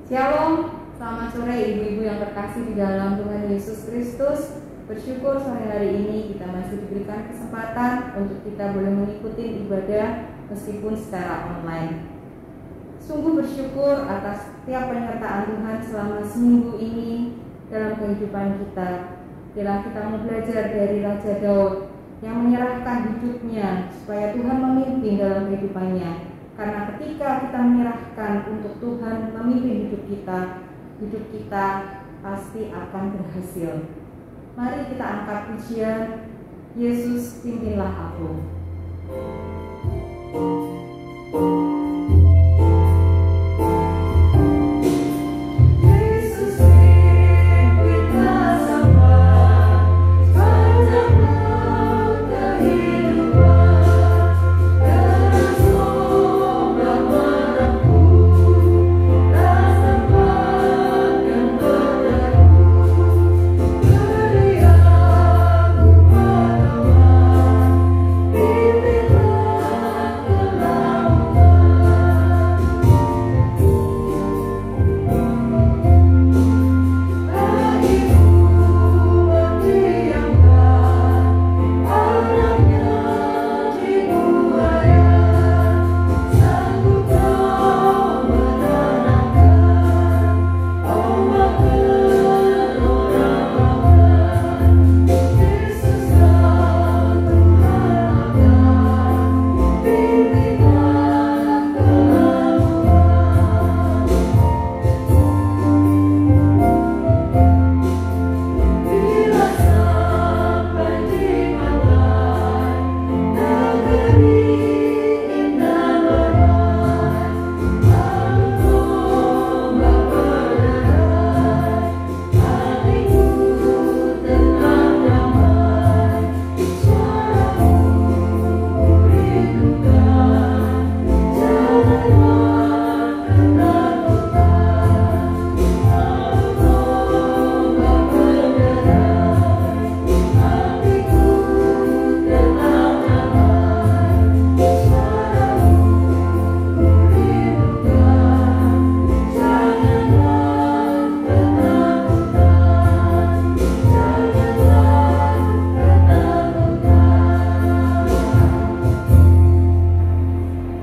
Shalom, selamat sore ibu-ibu yang terkasih di dalam Tuhan Yesus Kristus. Bersyukur sore hari ini kita masih diberikan kesempatan untuk kita boleh mengikuti ibadah meskipun secara online. Sungguh bersyukur atas setiap penyertaan Tuhan selama seminggu ini dalam kehidupan kita. Bila kita mau belajar dari Raja Daud yang menyerahkan hidupnya supaya Tuhan memimpin dalam kehidupannya. Karena ketika kita menyerahkan untuk Tuhan memimpin hidup kita pasti akan berhasil. Mari kita angkat pujian, Yesus pimpinlah aku.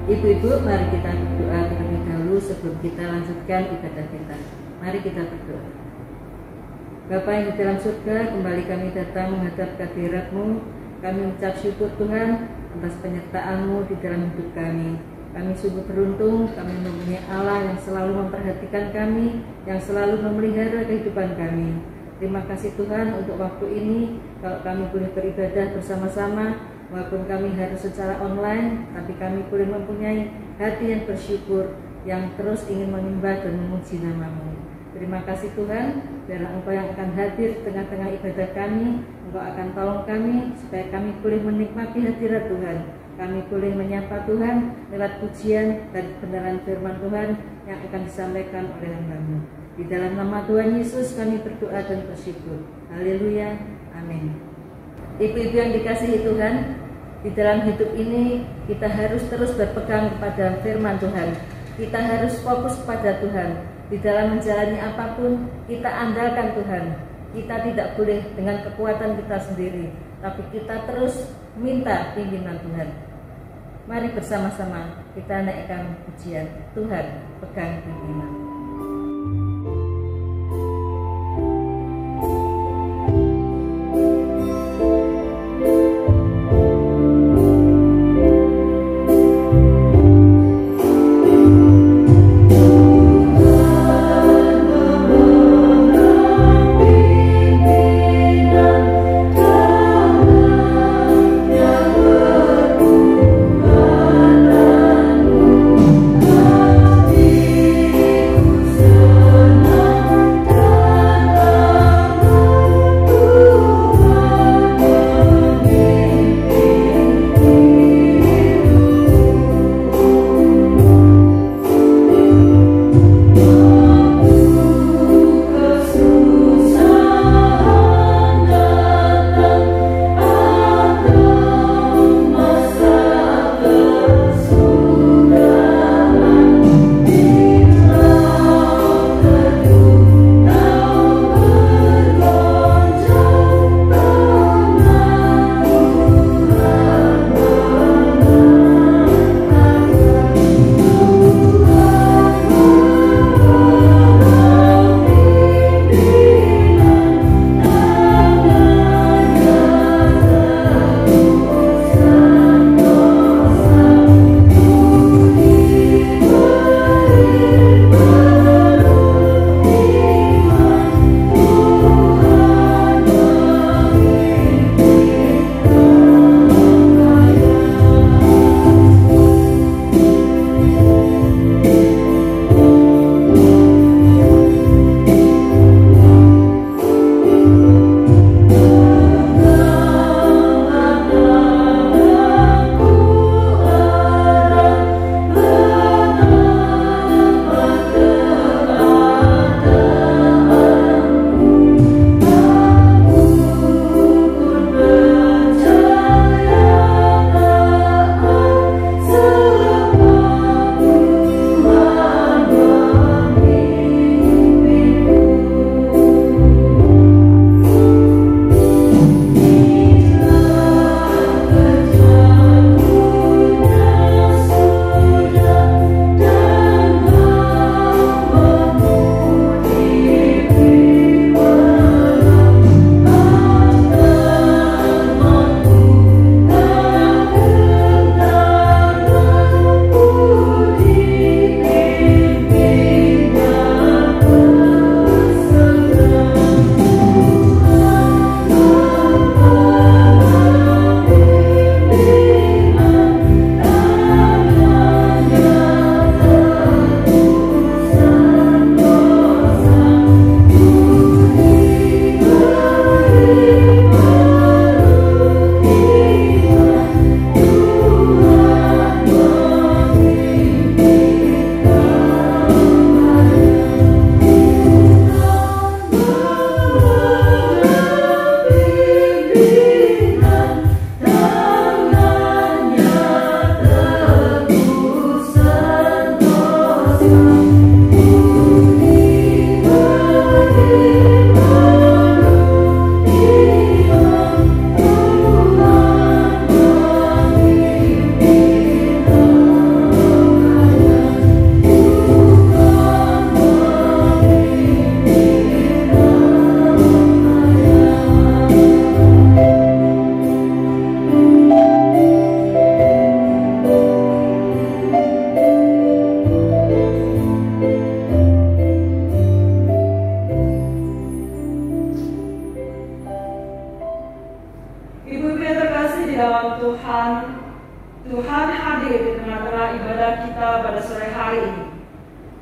Ibu-ibu, mari kita berdoa terlebih dahulu sebelum kita lanjutkan ibadah kita. Mari kita berdoa. Bapa yang di dalam surga, kembali kami datang menghadap kehadirat-Mu. Kami ucap syukur Tuhan atas penyertaan-Mu di dalam hidup kami. Kami sungguh beruntung, kami mempunyai Allah yang selalu memperhatikan kami, yang selalu memelihara kehidupan kami. Terima kasih Tuhan untuk waktu ini, kalau kami boleh beribadah bersama-sama. Walaupun kami harus secara online, tapi kami boleh mempunyai hati yang bersyukur, yang terus ingin menyembah dan memuji nama-Mu. Terima kasih Tuhan, biarlah Engkau yang akan hadir di tengah-tengah ibadah kami. Engkau akan tolong kami, supaya kami boleh menikmati hadirat Tuhan. Kami boleh menyapa Tuhan lewat pujian dan kebenaran firman Tuhan yang akan disampaikan oleh hamba-Mu. Di dalam nama Tuhan Yesus kami berdoa dan bersyukur. Haleluya, amin. Ibu-ibu yang dikasihi Tuhan, di dalam hidup ini kita harus terus berpegang kepada firman Tuhan. Kita harus fokus pada Tuhan. Di dalam menjalani apapun, kita andalkan Tuhan. Kita tidak boleh dengan kekuatan kita sendiri, tapi kita terus minta pimpinan Tuhan. Mari bersama-sama kita naikkan pujian, Tuhan pegang pimpinan. Ku ibadah kita pada sore hari ini.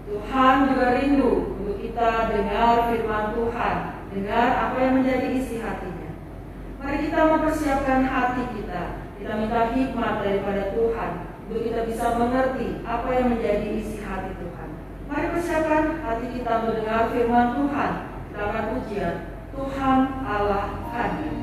Tuhan juga rindu untuk kita dengar firman Tuhan, dengar apa yang menjadi isi hatinya. Mari kita mempersiapkan hati kita. Kita minta hikmat daripada Tuhan untuk kita bisa mengerti apa yang menjadi isi hati Tuhan. Mari persiapkan hati kita untuk dengar firman Tuhan. Kita akan pujian Tuhan Allah hadir.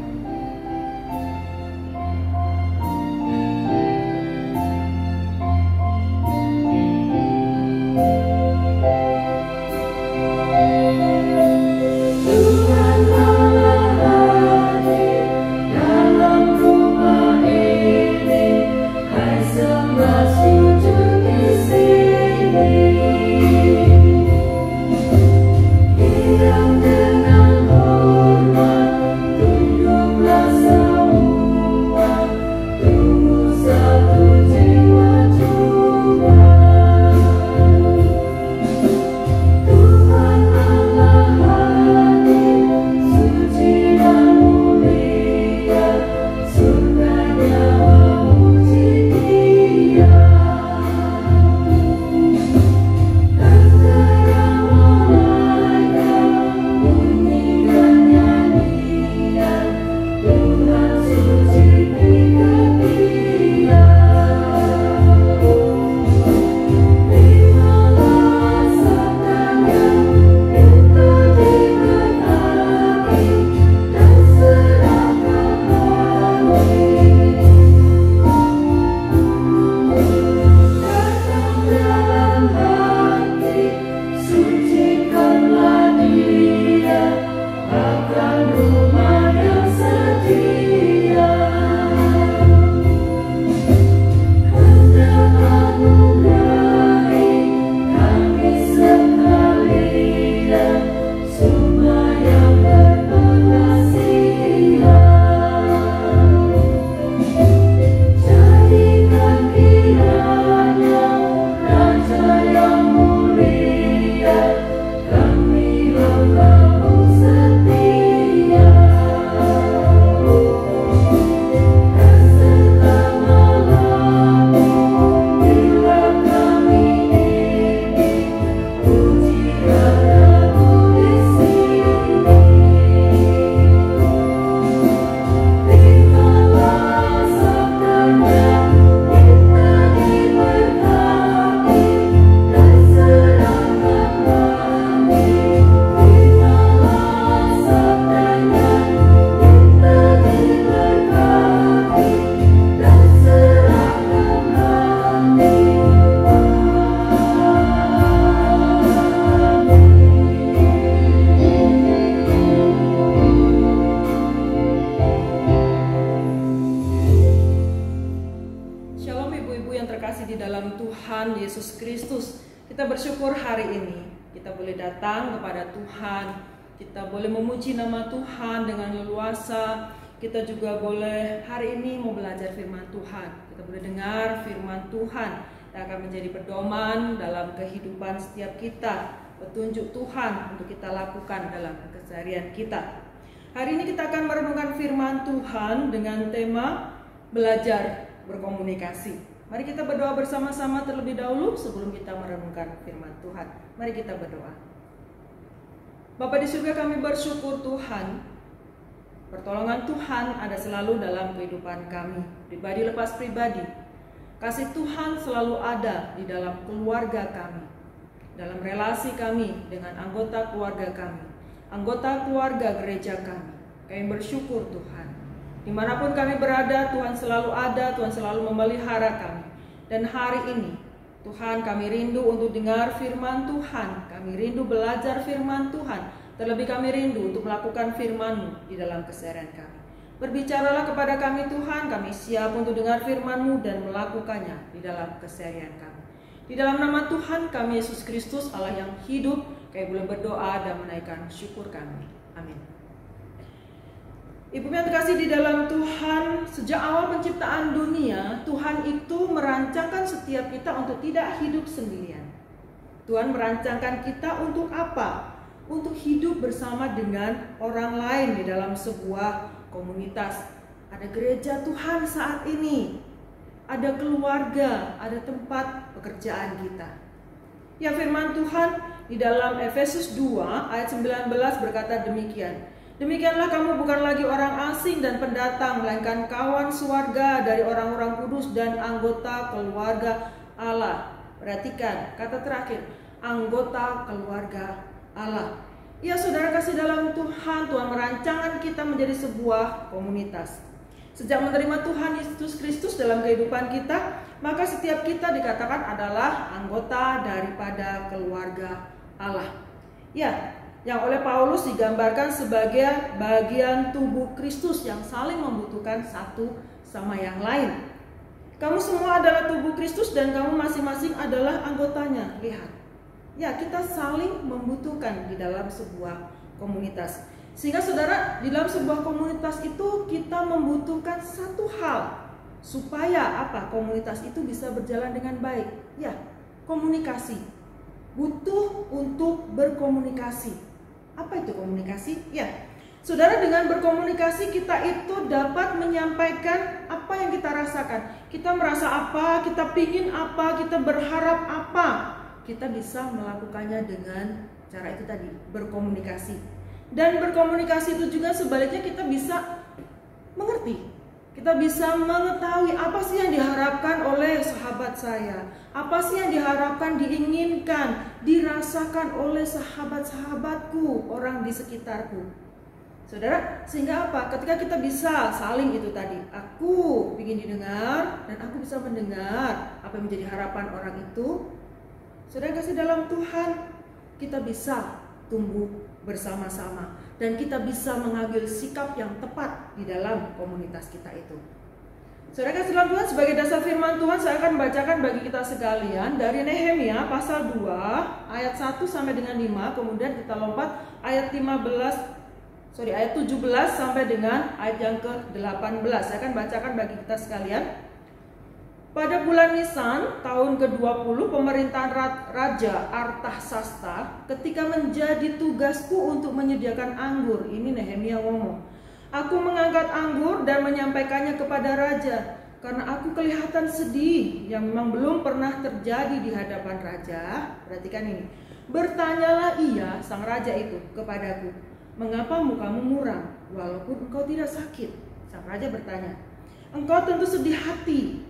Kita juga boleh hari ini mau belajar firman Tuhan. Kita boleh dengar firman Tuhan yang akan menjadi pedoman dalam kehidupan setiap kita, petunjuk Tuhan untuk kita lakukan dalam keseharian kita. Hari ini kita akan merenungkan firman Tuhan dengan tema belajar berkomunikasi. Mari kita berdoa bersama-sama terlebih dahulu sebelum kita merenungkan firman Tuhan. Mari kita berdoa. Bapa di surga, kami bersyukur Tuhan. Pertolongan Tuhan ada selalu dalam kehidupan kami, pribadi lepas pribadi. Kasih Tuhan selalu ada di dalam keluarga kami, dalam relasi kami dengan anggota keluarga kami, anggota keluarga gereja kami. Kami bersyukur Tuhan. Dimanapun kami berada, Tuhan selalu ada, Tuhan selalu memelihara kami. Dan hari ini, Tuhan, kami rindu untuk dengar firman Tuhan, kami rindu belajar firman Tuhan. Terlebih kami rindu untuk melakukan firman-Mu di dalam keseharian kami. Berbicaralah kepada kami Tuhan, kami siap untuk dengar firman-Mu dan melakukannya di dalam keseharian kami. Di dalam nama Tuhan kami Yesus Kristus, Allah yang hidup, kami boleh berdoa dan menaikkan syukur kami. Amin. Ibu yang terkasih di dalam Tuhan, sejak awal penciptaan dunia, Tuhan itu merancangkan setiap kita untuk tidak hidup sendirian. Tuhan merancangkan kita untuk apa? Untuk hidup bersama dengan orang lain di dalam sebuah komunitas. Ada gereja Tuhan saat ini. ada keluarga, ada tempat pekerjaan kita. Ya, firman Tuhan di dalam Efesus 2 ayat 19 berkata demikian. Demikianlah kamu bukan lagi orang asing dan pendatang, melainkan kawan sewarga dari orang-orang kudus dan anggota keluarga Allah. Perhatikan kata terakhir, anggota keluarga Allah. Ya saudara kasih dalam Tuhan, Tuhan merancangkan kita menjadi sebuah komunitas. Sejak menerima Tuhan Yesus Kristus dalam kehidupan kita, maka setiap kita dikatakan adalah anggota daripada keluarga Allah. Ya, yang oleh Paulus digambarkan sebagai bagian tubuh Kristus yang saling membutuhkan satu sama yang lain. Kamu semua adalah tubuh Kristus dan kamu masing-masing adalah anggotanya. Lihat, ya kita saling membutuhkan di dalam sebuah komunitas. Sehingga saudara, di dalam sebuah komunitas itu kita membutuhkan satu hal supaya apa? Komunitas itu bisa berjalan dengan baik. Ya, komunikasi. Butuh untuk berkomunikasi. Apa itu komunikasi? Ya, saudara, dengan berkomunikasi kita itu dapat menyampaikan apa yang kita rasakan. Kita merasa apa, kita pingin apa, kita berharap apa. Kita bisa melakukannya dengan cara itu tadi, berkomunikasi. Dan berkomunikasi itu juga sebaliknya kita bisa mengerti. Kita bisa mengetahui apa sih yang diharapkan oleh sahabat saya. Apa sih yang diharapkan, diinginkan, dirasakan oleh sahabat-sahabatku, orang di sekitarku. Saudara, sehingga apa? Ketika kita bisa saling itu tadi, aku ingin didengar dan aku bisa mendengar apa yang menjadi harapan orang itu. Saudara kasih dalam Tuhan, kita bisa tumbuh bersama-sama dan kita bisa mengambil sikap yang tepat di dalam komunitas kita itu. Saudara kasih dalam Tuhan, sebagai dasar firman Tuhan saya akan bacakan bagi kita sekalian dari Nehemia pasal 2 ayat 1 sampai dengan 5, kemudian kita lompat ayat 17 sampai dengan ayat yang ke-18. Saya akan bacakan bagi kita sekalian. Pada bulan Nisan tahun ke-20 pemerintahan Raja Artasasta, ketika menjadi tugasku untuk menyediakan anggur, ini Nehemia ngomong, aku mengangkat anggur dan menyampaikannya kepada raja, karena aku kelihatan sedih yang memang belum pernah terjadi di hadapan raja. Perhatikan ini. Bertanyalah ia, sang raja itu, kepadaku, mengapa mukamu muram walaupun engkau tidak sakit? Sang raja bertanya, engkau tentu sedih hati.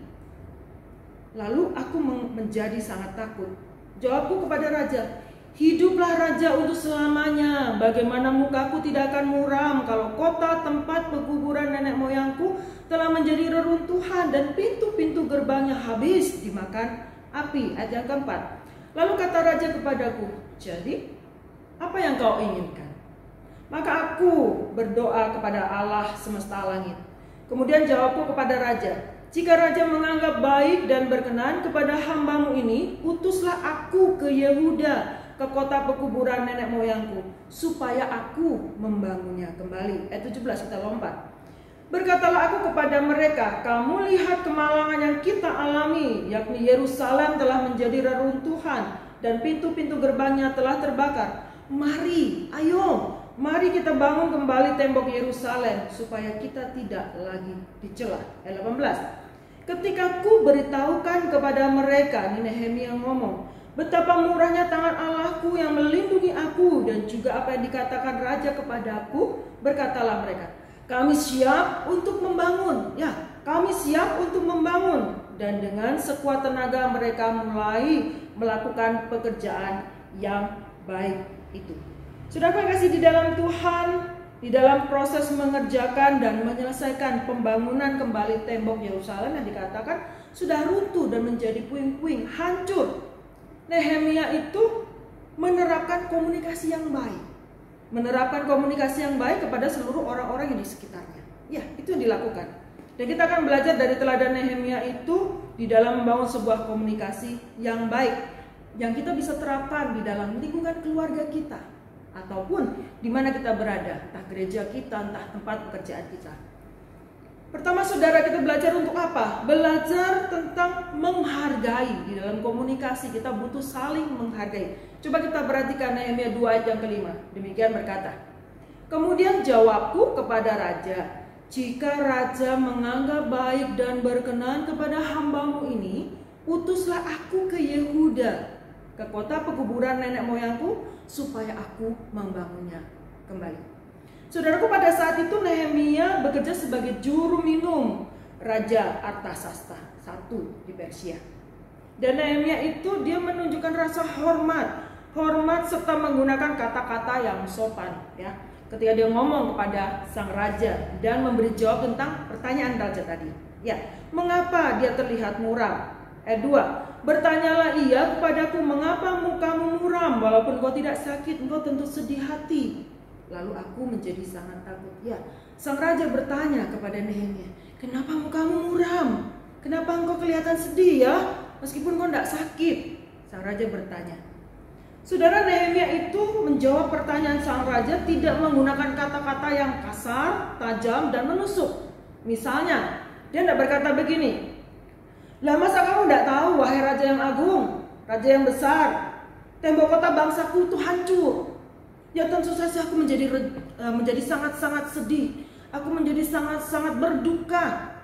Lalu aku menjadi sangat takut. Jawabku kepada raja, hiduplah raja untuk selamanya. Bagaimana mukaku tidak akan muram kalau kota tempat pekuburan nenek moyangku telah menjadi reruntuhan dan pintu-pintu gerbangnya habis dimakan api. Ayat yang keempat. Lalu kata raja kepadaku, jadi apa yang kau inginkan? Maka aku berdoa kepada Allah semesta langit. Kemudian jawabku kepada raja, jika raja menganggap baik dan berkenan kepada hambamu ini, utuslah aku ke Yehuda, ke kota pekuburan nenek moyangku, supaya aku membangunnya kembali. Ayat 17 kita lompat. Berkatalah aku kepada mereka, kamu lihat kemalangan yang kita alami, yakni Yerusalem telah menjadi reruntuhan dan pintu-pintu gerbangnya telah terbakar. Mari, ayo, mari kita bangun kembali tembok Yerusalem supaya kita tidak lagi dicela. Ayat 18. Ketika ku beritahukan kepada mereka, ini Nehemia ngomong, betapa murahnya tangan Allahku yang melindungi aku dan juga apa yang dikatakan raja kepadaku, berkatalah mereka, kami siap untuk membangun. Ya, kami siap untuk membangun. Dan dengan sekuat tenaga mereka mulai melakukan pekerjaan yang baik itu. Saudara kasih di dalam Tuhan, di dalam proses mengerjakan dan menyelesaikan pembangunan kembali tembok Yerusalem yang dikatakan sudah runtuh dan menjadi puing-puing, hancur. Nehemia itu menerapkan komunikasi yang baik. Menerapkan komunikasi yang baik kepada seluruh orang-orang yang di sekitarnya. Ya, itu yang dilakukan. Dan kita akan belajar dari teladan Nehemia itu di dalam membangun sebuah komunikasi yang baik, yang kita bisa terapkan di dalam lingkungan keluarga kita, ataupun di mana kita berada, entah gereja kita, entah tempat pekerjaan kita. Pertama saudara, kita belajar untuk apa? Belajar tentang menghargai. Di dalam komunikasi kita butuh saling menghargai. Coba kita perhatikan Nehemia 2 ayat yang kelima. Demikian berkata, kemudian jawabku kepada raja, jika raja menganggap baik dan berkenan kepada hambamu ini, utuslah aku ke Yehuda, ke kota pekuburan nenek moyangku, supaya aku membangunnya kembali. Saudaraku, pada saat itu Nehemia bekerja sebagai juru minum Raja Artasasta I di Persia. Dan Nehemia itu dia menunjukkan rasa hormat serta menggunakan kata-kata yang sopan, ya. Ketika dia ngomong kepada sang raja dan memberi jawab tentang pertanyaan raja tadi. Ya, mengapa dia terlihat muram? 2. Bertanyalah ia kepadaku, mengapa mukamu muram? Walaupun kau tidak sakit, engkau tentu sedih hati. Lalu aku menjadi sangat takut. Ya, sang raja bertanya kepada Nehemia, kenapa mukamu muram? Kenapa engkau kelihatan sedih ya? Meskipun kau tidak sakit. Sang raja bertanya. Saudara, Nehemia itu menjawab pertanyaan sang raja tidak menggunakan kata-kata yang kasar, tajam, dan menusuk. Misalnya, dia tidak berkata begini, lah masa kamu tidak tahu, wahai raja yang agung, raja yang besar, tembok kota bangsaku itu hancur. Ya tentu saja aku menjadi sangat-sangat sedih. Aku menjadi sangat-sangat berduka.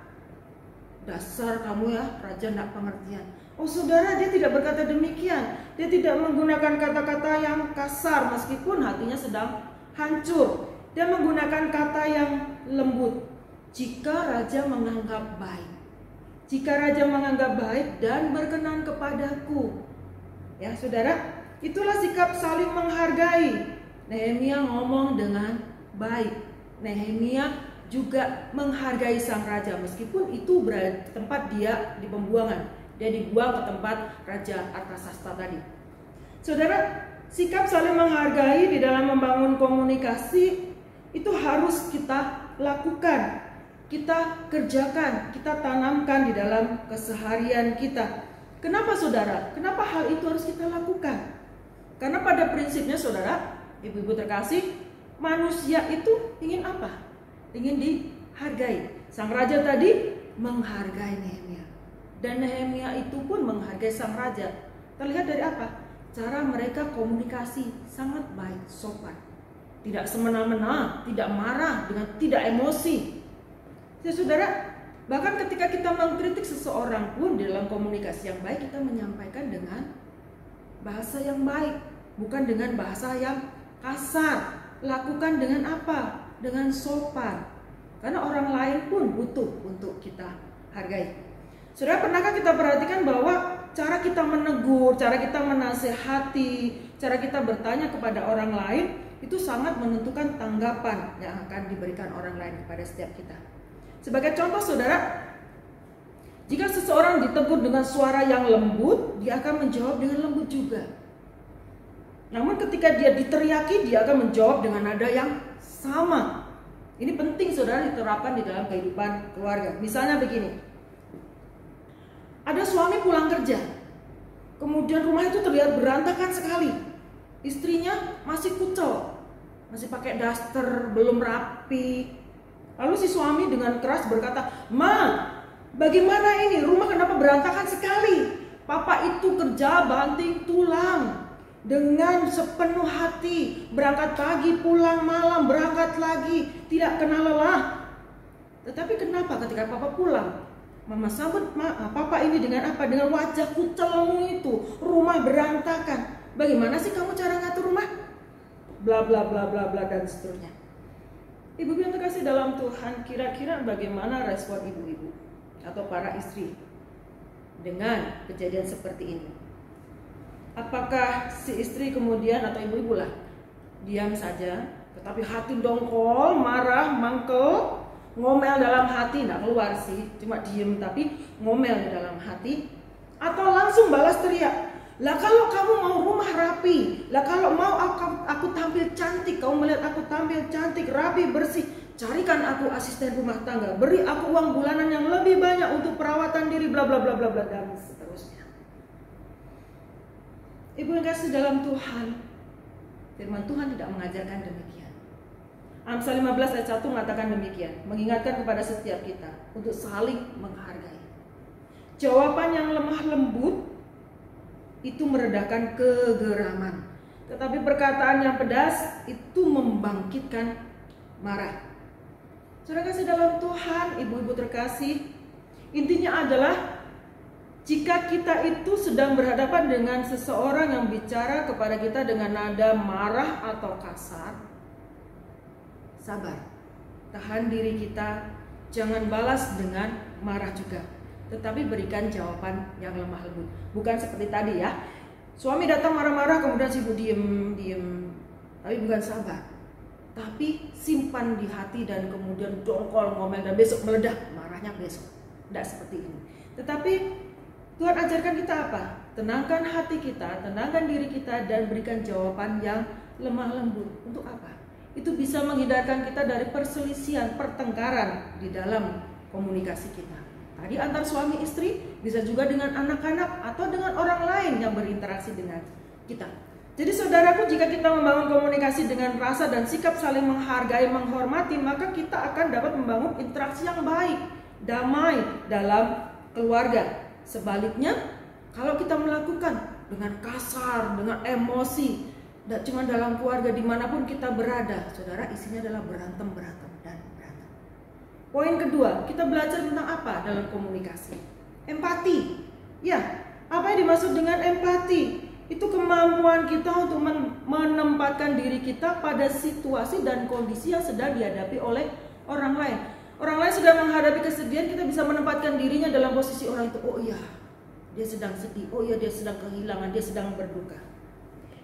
Dasar kamu ya, raja tidak pengertian. Oh saudara, dia tidak berkata demikian. Dia tidak menggunakan kata-kata yang kasar meskipun hatinya sedang hancur. Dia menggunakan kata yang lembut. Jika raja menganggap baik. Jika raja menganggap baik dan berkenan kepadaku. Ya saudara, itulah sikap saling menghargai. Nehemia ngomong dengan baik. Nehemia juga menghargai sang raja meskipun itu berada tempat dia di pembuangan. Dia dibuang ke tempat Raja Artasasta tadi. Saudara, sikap saling menghargai di dalam membangun komunikasi itu harus kita lakukan, kita kerjakan, kita tanamkan di dalam keseharian kita. Kenapa saudara? Kenapa hal itu harus kita lakukan? Karena pada prinsipnya saudara, ibu-ibu terkasih, manusia itu ingin apa? Ingin dihargai. Sang raja tadi menghargai Nehemia. Dan Nehemia itu pun menghargai sang raja. Terlihat dari apa? Cara mereka komunikasi sangat baik, sopan. Tidak semena-mena, tidak marah, dengan tidak emosi. Ya saudara, bahkan ketika kita mengkritik seseorang pun dalam komunikasi yang baik, kita menyampaikan dengan bahasa yang baik, bukan dengan bahasa yang kasar. Lakukan dengan apa? Dengan sopan. Karena orang lain pun butuh untuk kita hargai. Saudara, pernahkah kita perhatikan bahwa cara kita menegur, cara kita menasehati, cara kita bertanya kepada orang lain itu sangat menentukan tanggapan yang akan diberikan orang lain kepada setiap kita. Sebagai contoh saudara, jika seseorang ditegur dengan suara yang lembut, dia akan menjawab dengan lembut juga. Namun ketika dia diteriaki, dia akan menjawab dengan nada yang sama. Ini penting saudara diterapkan di dalam kehidupan keluarga. Misalnya begini. Ada suami pulang kerja, kemudian rumah itu terlihat berantakan sekali. Istrinya masih kucel, masih pakai daster, belum rapi. Lalu si suami dengan keras berkata, "Ma, bagaimana ini? Rumah kenapa berantakan sekali? Papa itu kerja banting tulang dengan sepenuh hati, berangkat pagi, pulang malam, berangkat lagi, tidak kenal lelah. Tetapi kenapa ketika papa pulang, Mama sambut papa ini dengan apa? Dengan wajah kucelmu itu, rumah berantakan. Bagaimana sih kamu cara ngatur rumah? Bla bla bla bla bla dan seterusnya." Ibu-ibu yang terkasih dalam Tuhan, kira-kira bagaimana respon ibu-ibu atau para istri dengan kejadian seperti ini? Apakah si istri kemudian atau ibu-ibu lah diam saja, tetapi hati dongkol, marah, mangkel, ngomel dalam hati, tidak keluar sih, cuma diem tapi ngomel di dalam hati, atau langsung balas teriak, "Lah kalau kamu mau rumah rapi, lah kalau mau aku tampil cantik, kamu melihat aku tampil cantik, rapi, bersih, carikan aku asisten rumah tangga, beri aku uang bulanan yang lebih banyak untuk perawatan diri, bla bla bla bla bla," dan seterusnya. Ibu yang kasih dalam Tuhan, firman Tuhan tidak mengajarkan demikian. Amsal 15 ayat 1 mengatakan demikian, mengingatkan kepada setiap kita untuk saling menghargai. Jawaban yang lemah lembut itu meredakan kegeraman, tetapi perkataan yang pedas itu membangkitkan marah. Saudara kasih dalam Tuhan, ibu-ibu terkasih, intinya adalah jika kita itu sedang berhadapan dengan seseorang yang bicara kepada kita dengan nada marah atau kasar, sabar, tahan diri kita, jangan balas dengan marah juga, tetapi berikan jawaban yang lemah lembut. Bukan seperti tadi ya, suami datang marah-marah kemudian si ibu diem, tapi bukan sabar. Tapi simpan di hati dan kemudian dongkol, ngomel, dan besok meledak, marahnya besok. Tidak seperti ini. Tetapi Tuhan ajarkan kita apa? Tenangkan hati kita, tenangkan diri kita, dan berikan jawaban yang lemah lembut. Untuk apa? Itu bisa menghindarkan kita dari perselisihan, pertengkaran di dalam komunikasi kita. Tadi antar suami istri, bisa juga dengan anak-anak atau dengan orang lain yang berinteraksi dengan kita. Jadi saudaraku, jika kita membangun komunikasi dengan rasa dan sikap saling menghargai, menghormati, maka kita akan dapat membangun interaksi yang baik, damai dalam keluarga. Sebaliknya, kalau kita melakukan dengan kasar, dengan emosi, tidak cuma dalam keluarga, dimanapun kita berada, saudara, isinya adalah berantem. Poin kedua, kita belajar tentang apa dalam komunikasi? Empati. Ya, apa yang dimaksud dengan empati? Itu kemampuan kita untuk menempatkan diri kita pada situasi dan kondisi yang sedang dihadapi oleh orang lain. Orang lain sedang menghadapi kesedihan, kita bisa menempatkan dirinya dalam posisi orang itu. Oh iya, dia sedang sedih. Oh iya, dia sedang kehilangan, dia sedang berduka.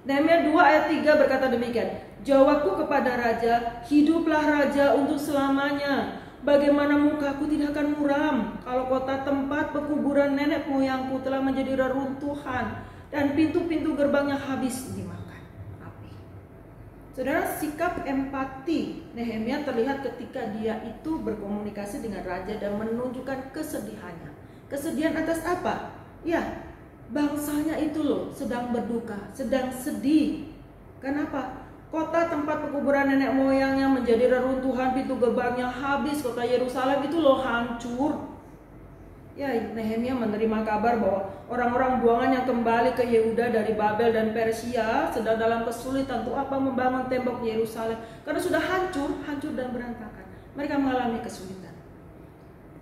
Nehemia 2 ayat 3 berkata demikian. Jawabku kepada raja, hiduplah raja untuk selamanya. Bagaimana mukaku tidak akan muram kalau kota tempat pekuburan nenek moyangku telah menjadi reruntuhan dan pintu-pintu gerbangnya habis dimakan api. Saudara, sikap empati Nehemia terlihat ketika dia itu berkomunikasi dengan raja dan menunjukkan kesedihannya. Kesedihan atas apa? Ya, bangsanya itu loh sedang berduka, sedang sedih. Kenapa? Kota tempat pekuburan nenek moyangnya menjadi reruntuhan, pintu gerbangnya habis, kota Yerusalem itu loh hancur. Ya, Nehemia menerima kabar bahwa orang-orang buangan yang kembali ke Yehuda dari Babel dan Persia sedang dalam kesulitan untuk apa membangun tembok Yerusalem karena sudah hancur dan berantakan. Mereka mengalami kesulitan.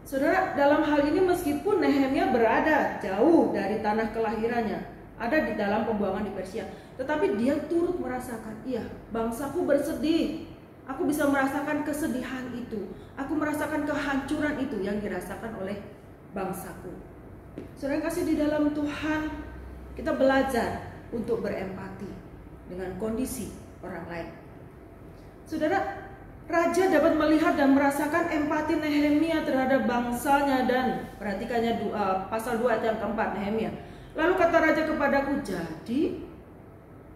Saudara, dalam hal ini meskipun Nehemia berada jauh dari tanah kelahirannya, ada di dalam pembuangan di Persia, tetapi dia turut merasakan, iya, bangsaku bersedih. Aku bisa merasakan kesedihan itu. Aku merasakan kehancuran itu yang dirasakan oleh bangsaku. Saudara kasih di dalam Tuhan, kita belajar untuk berempati dengan kondisi orang lain. Saudara, raja dapat melihat dan merasakan empati Nehemia terhadap bangsanya, dan perhatikannya pasal 2 ayat yang keempat Nehemia. Lalu kata raja kepadaku, jadi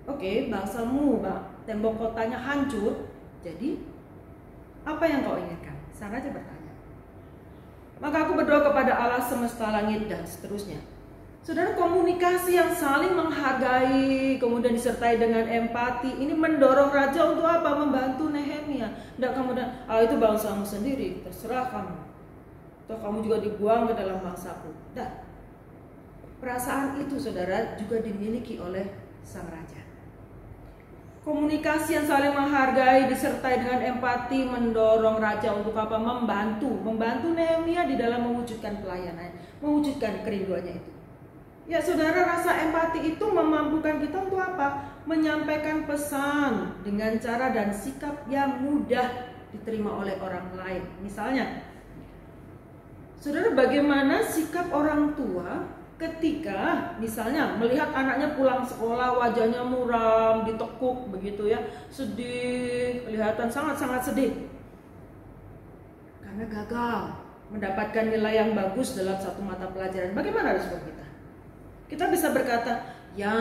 oke, bangsamu, tembok kotanya hancur, jadi apa yang kau inginkan? Sang raja bertanya. Maka aku berdoa kepada Allah semesta langit dan seterusnya. Saudara, komunikasi yang saling menghargai kemudian disertai dengan empati ini mendorong raja untuk apa? Membantu Nehemia. Tidak kemudian, itu bangsamu sendiri, terserah kamu. Atau kamu juga dibuang ke dalam bangsaku. Tidak. Perasaan itu saudara juga dimiliki oleh sang raja. Komunikasi yang saling menghargai disertai dengan empati mendorong raja untuk apa? Membantu Nehemia di dalam mewujudkan pelayanan, mewujudkan kerinduannya itu. Ya saudara, rasa empati itu memampukan kita untuk apa? Menyampaikan pesan dengan cara dan sikap yang mudah diterima oleh orang lain. Misalnya, saudara, bagaimana sikap orang tua ketika misalnya melihat anaknya pulang sekolah wajahnya muram, ditekuk begitu ya, sedih, kelihatan sangat-sangat sedih karena gagal mendapatkan nilai yang bagus dalam satu mata pelajaran. Bagaimana respon kita? Kita bisa berkata, ya,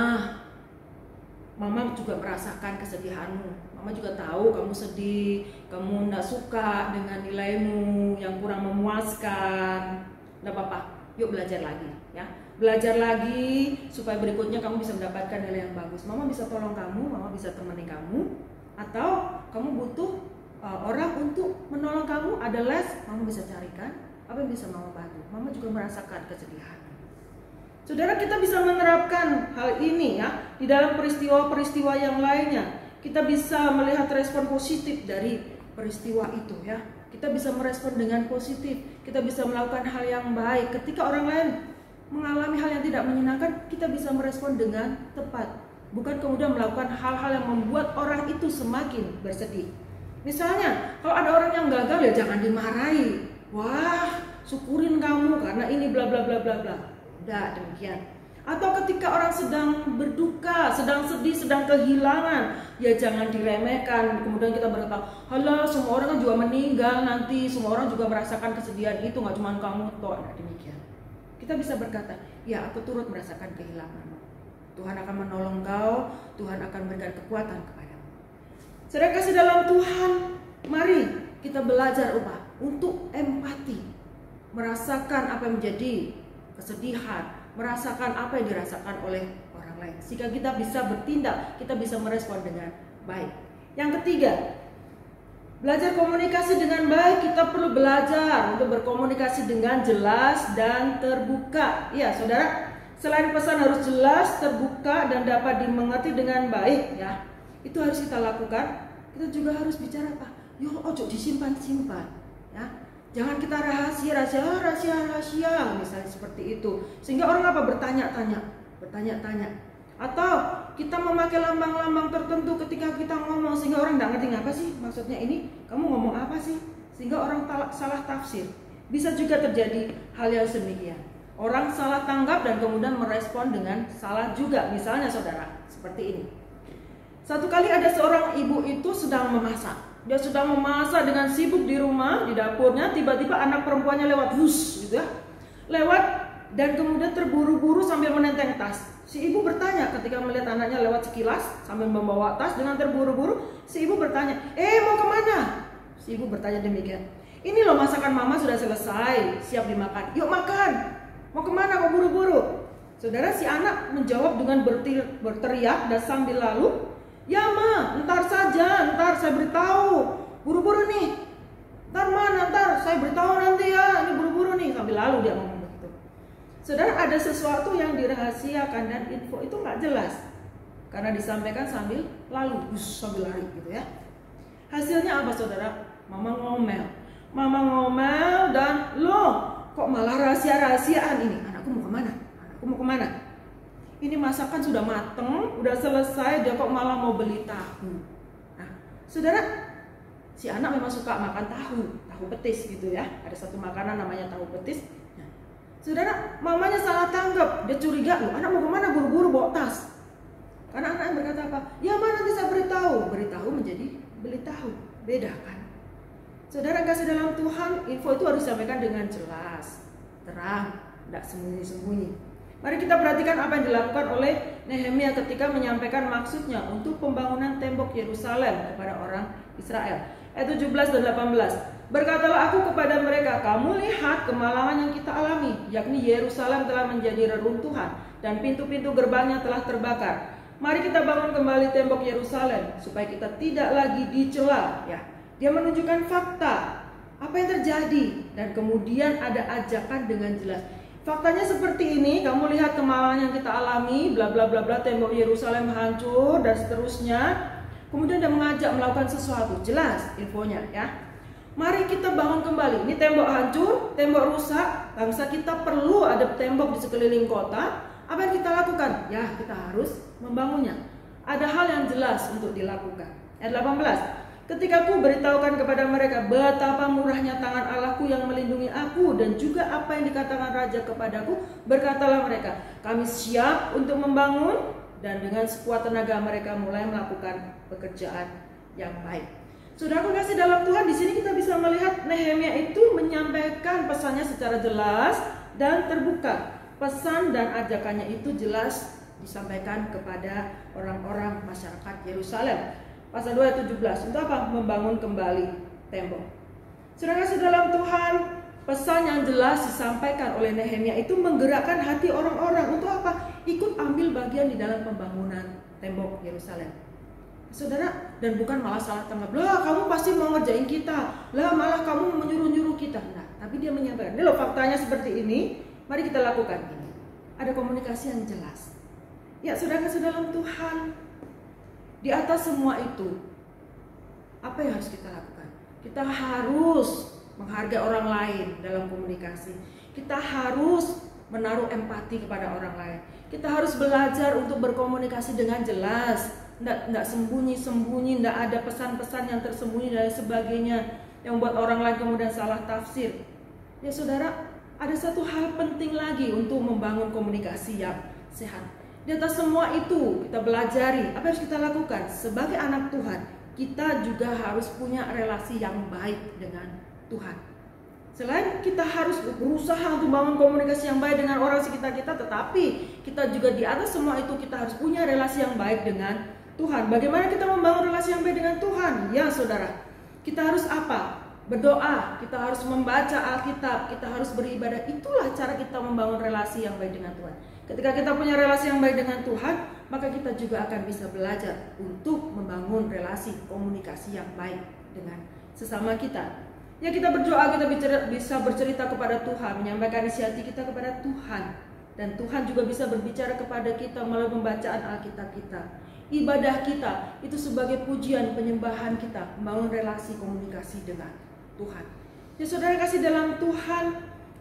mama juga merasakan kesedihanmu, mama juga tahu kamu sedih, kamu tidak suka dengan nilaimu yang kurang memuaskan. Tidak apa-apa, yuk belajar lagi ya. Belajar lagi supaya berikutnya kamu bisa mendapatkan nilai yang bagus. Mama bisa tolong kamu, mama bisa temani kamu, atau kamu butuh orang untuk menolong kamu, ada les, mama bisa carikan. Apa yang bisa mama bantu? Mama juga merasakan kesedihan. Saudara, kita bisa menerapkan hal ini ya di dalam peristiwa-peristiwa yang lainnya. Kita bisa melihat respon positif dari peristiwa itu ya. Kita bisa merespon dengan positif. Kita bisa melakukan hal yang baik. Ketika orang lain mengalami hal yang tidak menyenangkan, kita bisa merespon dengan tepat. Bukan kemudian melakukan hal-hal yang membuat orang itu semakin bersedih. Misalnya, kalau ada orang yang gagal ya jangan dimarahi. Wah, syukurin kamu karena ini bla bla bla bla bla. Udah demikian. Atau ketika orang sedang berduka, sedang sedih, sedang kehilangan, ya jangan diremehkan. Kemudian kita berkata, halah semua orang kan juga meninggal nanti, semua orang juga merasakan kesedihan itu, nggak cuma kamu toh. Nah, demikian. Kita bisa berkata, ya aku turut merasakan kehilanganmu. Tuhan akan menolong kau, Tuhan akan berikan kekuatan kepadamu. Saudara kasih dalam Tuhan, mari kita belajar untuk empati, merasakan apa yang menjadi kesedihan, merasakan apa yang dirasakan oleh orang lain, sehingga kita bisa bertindak, kita bisa merespon dengan baik. Yang ketiga, belajar komunikasi dengan baik. Kita perlu belajar untuk berkomunikasi dengan jelas dan terbuka. Ya, saudara, selain pesan harus jelas, terbuka, dan dapat dimengerti dengan baik, ya, itu harus kita lakukan. Kita juga harus bicara apa? Yo, ojo disimpan-simpan, ya. Jangan kita rahasia, misalnya seperti itu. Sehingga orang apa? Bertanya-tanya. Atau kita memakai lambang-lambang tertentu ketika kita ngomong, sehingga orang tidak ngerti apa sih maksudnya ini, kamu ngomong apa sih? Sehingga orang salah tafsir. Bisa juga terjadi hal yang demikian. Orang salah tanggap dan kemudian merespon dengan salah juga. Misalnya saudara, seperti ini. Satu kali ada seorang ibu itu sedang memasak. Dia sedang memasak dengan sibuk di rumah, di dapurnya. Tiba-tiba anak perempuannya lewat, gitu ya. Lewat dan kemudian terburu-buru sambil menenteng tas. Si ibu bertanya ketika melihat anaknya lewat sekilas sambil membawa tas dengan terburu-buru. Si ibu bertanya, mau kemana? Si ibu bertanya demikian. Ini loh masakan mama sudah selesai, siap dimakan. Yuk makan. Mau kemana kok buru-buru? Saudara, si anak menjawab dengan berteriak dan sambil lalu, ya ma, ntar saja, ntar saya beritahu. Buru-buru nih. Ntar saya beritahu nanti ya. Ini buru-buru nih. Sambil lalu dia ngomong begitu. Saudara, ada sesuatu yang dirahasiakan dan info itu nggak jelas karena disampaikan sambil lalu, sambil lari gitu ya. Hasilnya apa saudara? Mama ngomel dan loh, kok malah rahasia-rahasiaan ini? Anakku mau kemana? Ini masakan sudah mateng, udah selesai, dia kok malah mau beli tahu. Nah, saudara, si anak memang suka makan tahu petis gitu ya. Ada satu makanan namanya tahu petis. Nah, saudara, mamanya salah tanggap, dia curiga, loh anak mau kemana buru-buru bawa tas. Karena anaknya berkata apa? Ya ma, nanti saya beritahu menjadi beli tahu, beda kan? Saudara kasih dalam Tuhan, info itu harus disampaikan dengan jelas, terang, tidak sembunyi-sembunyi. Mari kita perhatikan apa yang dilakukan oleh Nehemia ketika menyampaikan maksudnya untuk pembangunan tembok Yerusalem kepada orang Israel. Ayat 17 dan 18. Berkatalah aku kepada mereka, kamu lihat kemalangan yang kita alami, yakni Yerusalem telah menjadi reruntuhan dan pintu-pintu gerbangnya telah terbakar. Mari kita bangun kembali tembok Yerusalem supaya kita tidak lagi dicela. Ya, dia menunjukkan fakta apa yang terjadi dan kemudian ada ajakan dengan jelas. Faktanya seperti ini, kamu lihat kemalangan yang kita alami, bla bla bla bla, tembok Yerusalem hancur dan seterusnya. Kemudian dia mengajak melakukan sesuatu, jelas infonya ya. Mari kita bangun kembali. Ini tembok hancur, tembok rusak, bangsa kita perlu ada tembok di sekeliling kota. Apa yang kita lakukan? Ya, kita harus membangunnya. Ada hal yang jelas untuk dilakukan. Ayat 18. Ketika aku beritahukan kepada mereka betapa murahnya tangan Allahku yang melindungi aku dan juga apa yang dikatakan raja kepadaku, berkatalah mereka, kami siap untuk membangun, dan dengan sekuat tenaga mereka mulai melakukan pekerjaan yang baik. Saudara kasih dalam Tuhan, di sini kita bisa melihat Nehemia itu menyampaikan pesannya secara jelas dan terbuka. Pesan dan ajakannya itu jelas disampaikan kepada orang-orang masyarakat Yerusalem. Pasal 2 ayat 17, untuk apa? Membangun kembali tembok. Saudara kasih dalam Tuhan, pesan yang jelas disampaikan oleh Nehemia itu menggerakkan hati orang-orang untuk apa? Ikut ambil bagian di dalam pembangunan tembok Yerusalem. Saudara, dan bukan malah salah tanggap, lah kamu pasti mau ngerjain kita, lah malah kamu menyuruh-nyuruh kita. Nah, tapi dia menyampaikan, ini loh faktanya seperti ini, mari kita lakukan ini. Ada komunikasi yang jelas. Ya, saudara kasih dalam Tuhan, di atas semua itu, apa yang harus kita lakukan? Kita harus menghargai orang lain dalam komunikasi. Kita harus menaruh empati kepada orang lain. Kita harus belajar untuk berkomunikasi dengan jelas, tidak sembunyi-sembunyi, tidak ada pesan-pesan yang tersembunyi dan sebagainya yang buat orang lain kemudian salah tafsir. Ya saudara, ada satu hal penting lagi untuk membangun komunikasi yang sehat. Di atas semua itu kita belajari apa yang harus kita lakukan sebagai anak Tuhan. Kita juga harus punya relasi yang baik dengan Tuhan. Selain kita harus berusaha untuk membangun komunikasi yang baik dengan orang sekitar kita, tetapi kita juga di atas semua itu kita harus punya relasi yang baik dengan Tuhan. Bagaimana kita membangun relasi yang baik dengan Tuhan? Ya saudara, kita harus apa? Berdoa, kita harus membaca Alkitab, kita harus beribadah. Itulah cara kita membangun relasi yang baik dengan Tuhan. Ketika kita punya relasi yang baik dengan Tuhan, maka kita juga akan bisa belajar untuk membangun relasi komunikasi yang baik dengan sesama kita. Ya, kita berdoa, kita bisa bercerita kepada Tuhan, menyampaikan isi hati kita kepada Tuhan. Dan Tuhan juga bisa berbicara kepada kita melalui pembacaan Alkitab kita. Ibadah kita itu sebagai pujian, penyembahan kita, membangun relasi komunikasi dengan Tuhan. Ya saudara kasih dalam Tuhan,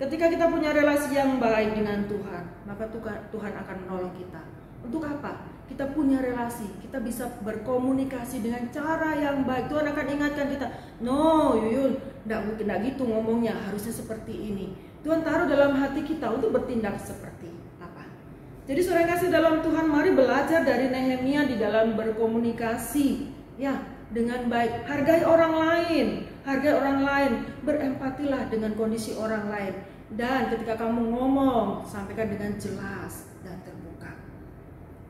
ketika kita punya relasi yang baik dengan Tuhan, maka Tuhan akan menolong kita. Untuk apa? Kita punya relasi, kita bisa berkomunikasi dengan cara yang baik. Tuhan akan ingatkan kita, no Yuyun, tidak gitu ngomongnya, harusnya seperti ini. Tuhan taruh dalam hati kita untuk bertindak seperti apa. Jadi saudara kasih dalam Tuhan, mari belajar dari Nehemia di dalam berkomunikasi ya dengan baik. Hargai orang lain, berempatilah dengan kondisi orang lain. Dan ketika kamu ngomong, sampaikan dengan jelas dan terbuka.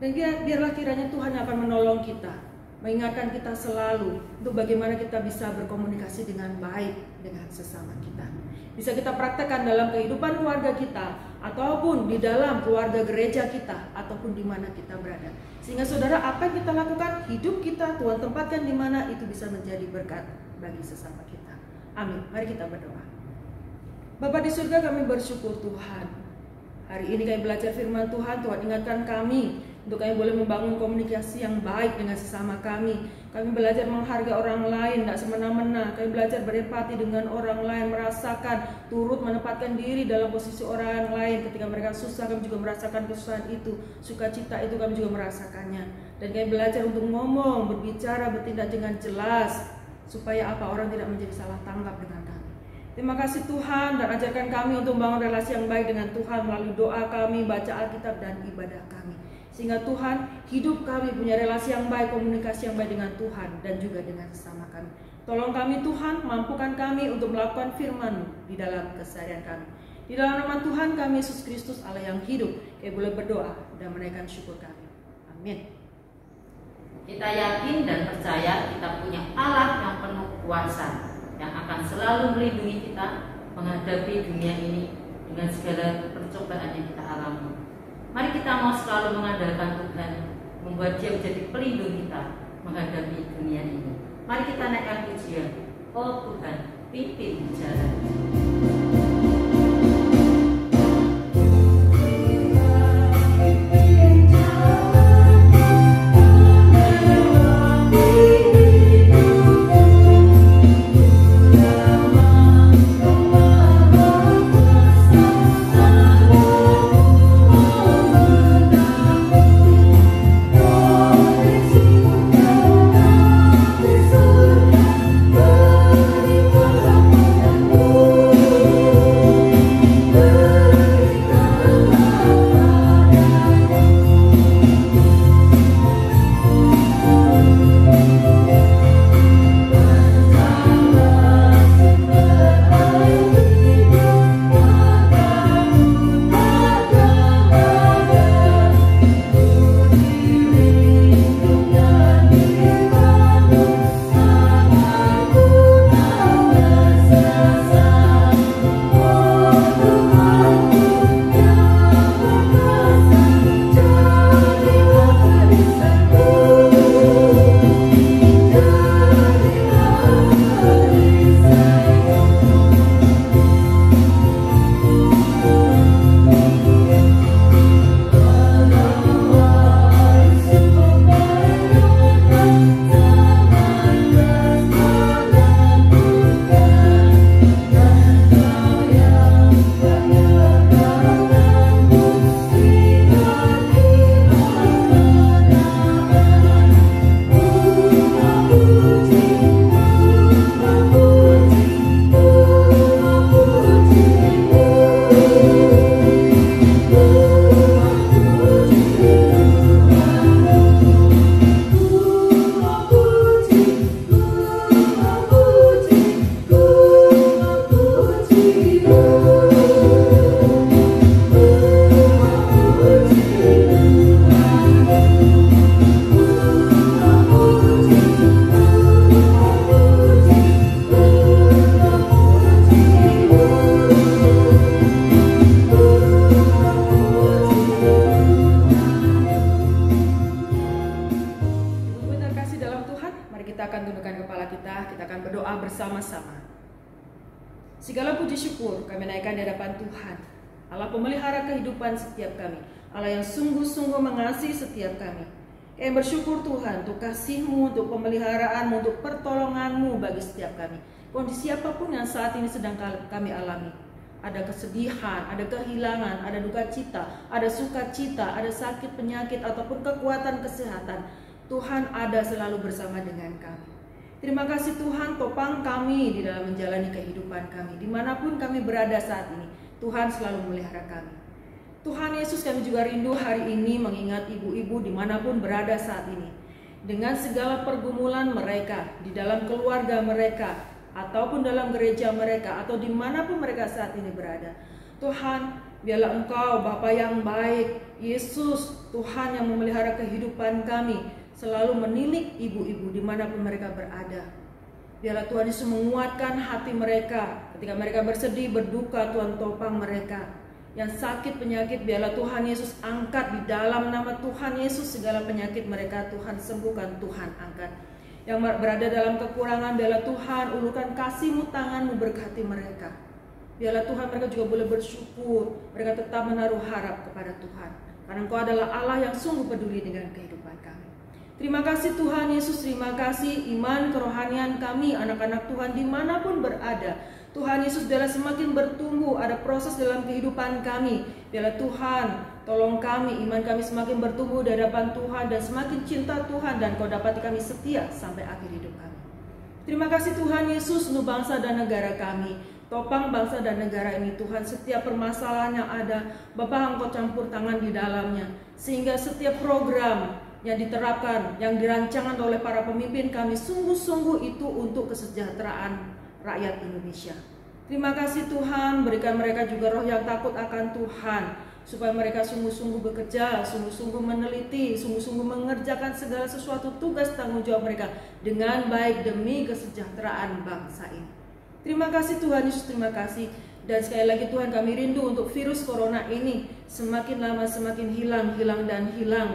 Dan biarlah kiranya Tuhan yang akan menolong kita, mengingatkan kita selalu untuk bagaimana kita bisa berkomunikasi dengan baik dengan sesama kita. Bisa kita praktekkan dalam kehidupan keluarga kita, ataupun di dalam keluarga gereja kita, ataupun di mana kita berada. Sehingga saudara, apa yang kita lakukan, hidup kita Tuhan tempatkan di mana, itu bisa menjadi berkat bagi sesama kita. Amin. Mari kita berdoa. Bapa di surga, kami bersyukur Tuhan. Hari ini kami belajar firman Tuhan, Tuhan ingatkan kami untuk kami boleh membangun komunikasi yang baik dengan sesama kami. Kami belajar menghargai orang lain, tidak semena-mena. Kami belajar berempati dengan orang lain, merasakan, turut menempatkan diri dalam posisi orang lain. Ketika mereka susah, kami juga merasakan kesusahan itu. Sukacita itu kami juga merasakannya. Dan kami belajar untuk ngomong, berbicara, bertindak dengan jelas, supaya apa, orang tidak menjadi salah tanggap dengan kami. Terima kasih Tuhan, dan ajarkan kami untuk membangun relasi yang baik dengan Tuhan melalui doa kami, baca Alkitab, dan ibadah kami. Sehingga Tuhan, hidup kami punya relasi yang baik, komunikasi yang baik dengan Tuhan dan juga dengan sesama kami. Tolong kami Tuhan, mampukan kami untuk melakukan firman-Mu di dalam keseharian kami. Di dalam nama Tuhan kami Yesus Kristus Allah yang hidup, kami boleh berdoa dan menaikkan syukur kami. Amin. Kita yakin dan percaya kita punya Allah yang penuh kuasa, yang akan selalu melindungi kita menghadapi dunia ini dengan segala percobaan yang kita alami. Mari kita mau selalu mengandalkan Tuhan, membuat Dia menjadi pelindung kita menghadapi dunia ini. Mari kita naikkan pujian, oh Tuhan, pimpin jalan. kita akan tundukkan kepala kita akan berdoa bersama-sama. Segala puji syukur kami naikkan di hadapan Tuhan, Allah pemelihara kehidupan setiap kami, Allah yang sungguh-sungguh mengasihi setiap kami. Kami bersyukur Tuhan untuk kasih-Mu, untuk pemeliharaanmu, untuk pertolongan-Mu bagi setiap kami. Kondisi apapun yang saat ini sedang kami alami, ada kesedihan, ada kehilangan, ada duka cita, ada sukacita, ada sakit, penyakit, ataupun kekuatan kesehatan, Tuhan ada selalu bersama dengan kami. Terima kasih Tuhan, topang kami di dalam menjalani kehidupan kami. Dimanapun kami berada saat ini, Tuhan selalu memelihara kami. Tuhan Yesus, kami juga rindu hari ini mengingat ibu-ibu dimanapun berada saat ini. Dengan segala pergumulan mereka, di dalam keluarga mereka, ataupun dalam gereja mereka, atau dimanapun mereka saat ini berada. Tuhan, biarlah Engkau Bapa yang baik, Yesus, Tuhan yang memelihara kehidupan kami, selalu menilik ibu-ibu dimanapun mereka berada. Biarlah Tuhan Yesus menguatkan hati mereka ketika mereka bersedih, berduka. Tuhan topang mereka. Yang sakit penyakit, biarlah Tuhan Yesus angkat di dalam nama Tuhan Yesus. Segala penyakit mereka Tuhan sembuhkan, Tuhan angkat. Yang berada dalam kekurangan, biarlah Tuhan ulurkan kasih-Mu, tangan-Mu berkati mereka. Biarlah Tuhan mereka juga boleh bersyukur, mereka tetap menaruh harap kepada Tuhan, karena Engkau adalah Allah yang sungguh peduli dengan kehidupan kami. Terima kasih Tuhan Yesus, terima kasih iman kerohanian kami, anak-anak Tuhan dimanapun berada. Tuhan Yesus biarlah semakin bertumbuh, ada proses dalam kehidupan kami. Biarlah Tuhan tolong kami, iman kami semakin bertumbuh di hadapan Tuhan, dan semakin cinta Tuhan, dan Kau dapati kami setia sampai akhir hidup kami. Terima kasih Tuhan Yesus untuk bangsa dan negara kami. Topang bangsa dan negara ini Tuhan, setiap permasalahan yang ada, Bapa Engkau campur tangan di dalamnya, sehingga setiap program yang diterapkan, yang dirancangkan oleh para pemimpin kami, sungguh-sungguh itu untuk kesejahteraan rakyat Indonesia. Terima kasih Tuhan, berikan mereka juga roh yang takut akan Tuhan, supaya mereka sungguh-sungguh bekerja, sungguh-sungguh meneliti, sungguh-sungguh mengerjakan segala sesuatu tugas tanggung jawab mereka dengan baik demi kesejahteraan bangsa ini. Terima kasih Tuhan Yesus, terima kasih. Dan sekali lagi Tuhan, kami rindu untuk virus corona ini semakin lama semakin hilang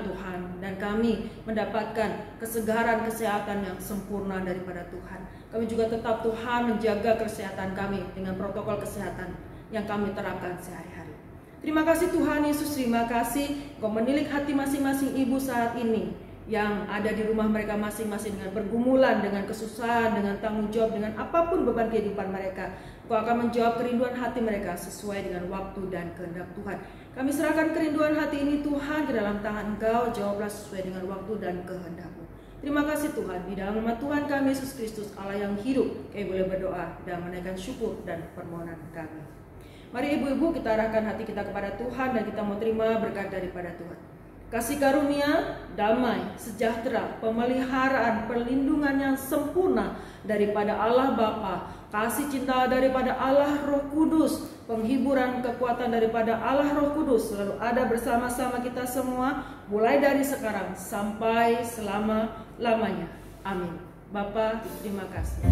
Tuhan. Dan kami mendapatkan kesegaran kesehatan yang sempurna daripada Tuhan. Kami juga tetap Tuhan menjaga kesehatan kami dengan protokol kesehatan yang kami terapkan sehari-hari. Terima kasih Tuhan Yesus, terima kasih Kau menilik hati masing-masing ibu saat ini yang ada di rumah mereka masing-masing dengan pergumulan, dengan kesusahan, dengan tanggung jawab, dengan apapun beban kehidupan mereka. Kau akan menjawab kerinduan hati mereka sesuai dengan waktu dan kehendak Tuhan. Kami serahkan kerinduan hati ini Tuhan ke dalam tangan Engkau, jawablah sesuai dengan waktu dan kehendak-Mu. Terima kasih Tuhan, di dalam nama Tuhan kami Yesus Kristus, Allah yang hidup, kami boleh berdoa dan menaikkan syukur dan permohonan kami. Mari ibu-ibu kita arahkan hati kita kepada Tuhan, dan kita mau terima berkat daripada Tuhan. Kasih karunia, damai, sejahtera, pemeliharaan, perlindungan yang sempurna daripada Allah Bapa, kasih cinta daripada Allah Roh Kudus, penghiburan kekuatan daripada Allah Roh Kudus selalu ada bersama-sama kita semua, mulai dari sekarang sampai selama-lamanya. Amin. Bapa, terima kasih.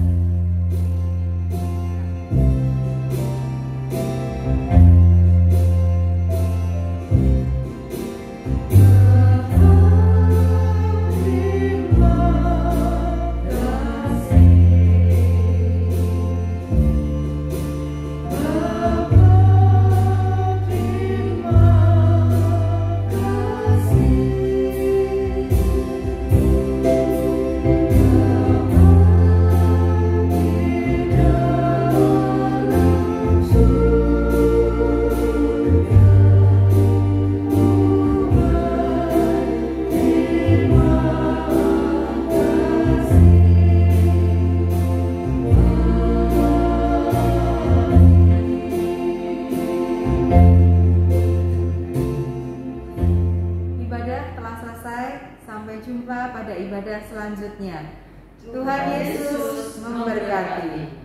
Sampai jumpa pada ibadah selanjutnya. Tuhan Yesus memberkati.